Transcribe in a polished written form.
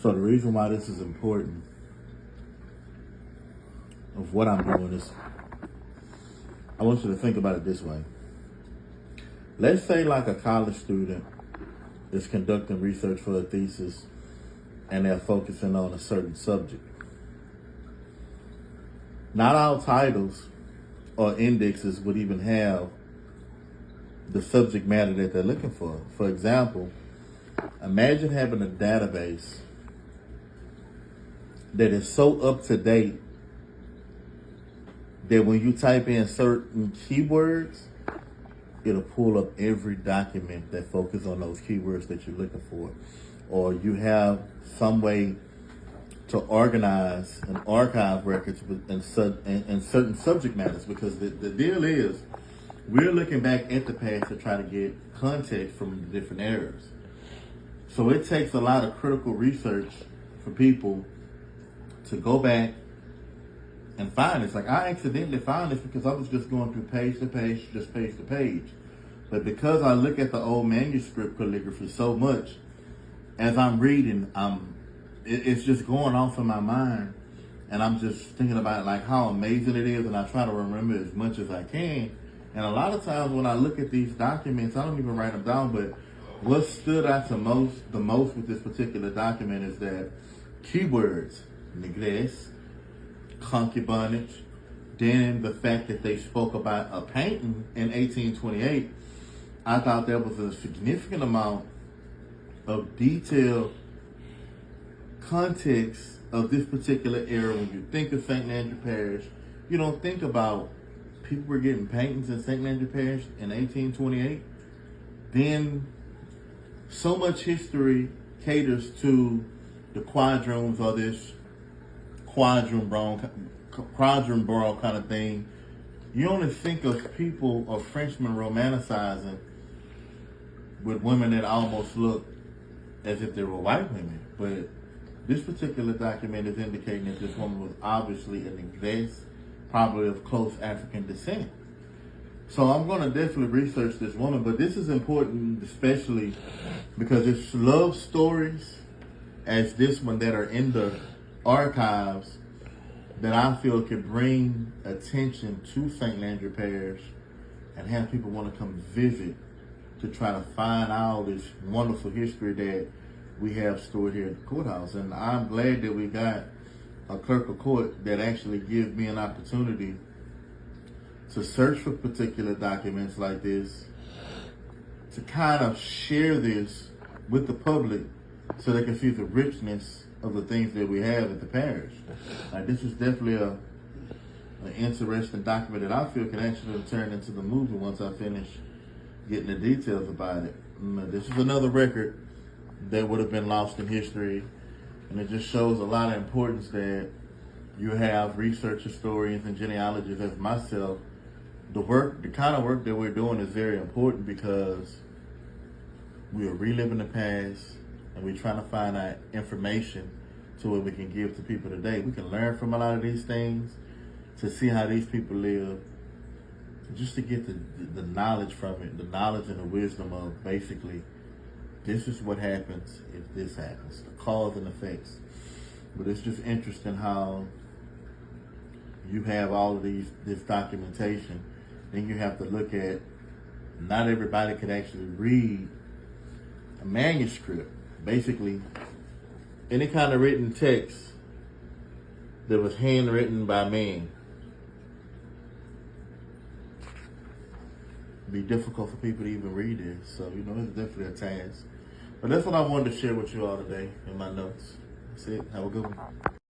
So the reason why this is important of what I'm doing is, I want you to think about it this way. Let's say like a college student is conducting research for a thesis and they're focusing on a certain subject. Not all titles or indexes would even have the subject matter that they're looking for. For example, imagine having a database that is so up to date that when you type in certain keywords, it'll pull up every document that focuses on those keywords that you're looking for. Or you have some way to organize and archive records in certain subject matters, because the deal is we're looking back at the past to try to get context from the different eras. So it takes a lot of critical research for people to go back and find this. Like, I accidentally found this because I was just going through page to page, just page to page. But because I look at the old manuscript calligraphy so much, as I'm reading, it's just going off in my mind. And I'm just thinking about like how amazing it is, and I try to remember as much as I can. And a lot of times when I look at these documents, I don't even write them down, but what stood out the most with this particular document is that keywords, negress, concubinage, then the fact that they spoke about a painting in 1828, I thought there was a significant amount of detailed context of this particular era. When you think of St. Andrew Parish, you don't think about people were getting paintings in St. Andrew Parish in 1828. Then so much history caters to the quadroons, or this quadroon borough kind of thing. You only think of people or Frenchmen romanticizing with women that almost look as if they were white women. But this particular document is indicating that this woman was obviously an negress, probably of close African descent. So I'm going to definitely research this woman, but this is important especially because it's love stories as this one that are in the archives that I feel could bring attention to St. Andrew Parish and have people want to come visit to try to find all this wonderful history that we have stored here at the courthouse. And I'm glad that we got a clerk of court that actually gives me an opportunity to search for particular documents like this, to kind of share this with the public so they can see the richness of the things that we have at the parish. Like, this is definitely an interesting document that I feel can actually turn into the movie once I finish getting the details about it. This is another record that would have been lost in history, and it just shows a lot of importance that you have research historians and genealogists as myself. The kind of work that we're doing is very important because we are reliving the past and we're trying to find out information to what we can give to people today. We can learn from a lot of these things, to see how these people live, just to get the knowledge from it, the knowledge and the wisdom of basically, this is what happens if this happens, the cause and effects. But it's just interesting how you have all of this documentation. Then you have to look at, not everybody could actually read a manuscript. Basically, any kind of written text that was handwritten by man. It'd be difficult for people to even read this. So, it's definitely a task. But that's what I wanted to share with you all today in my notes. That's it. Have a good one.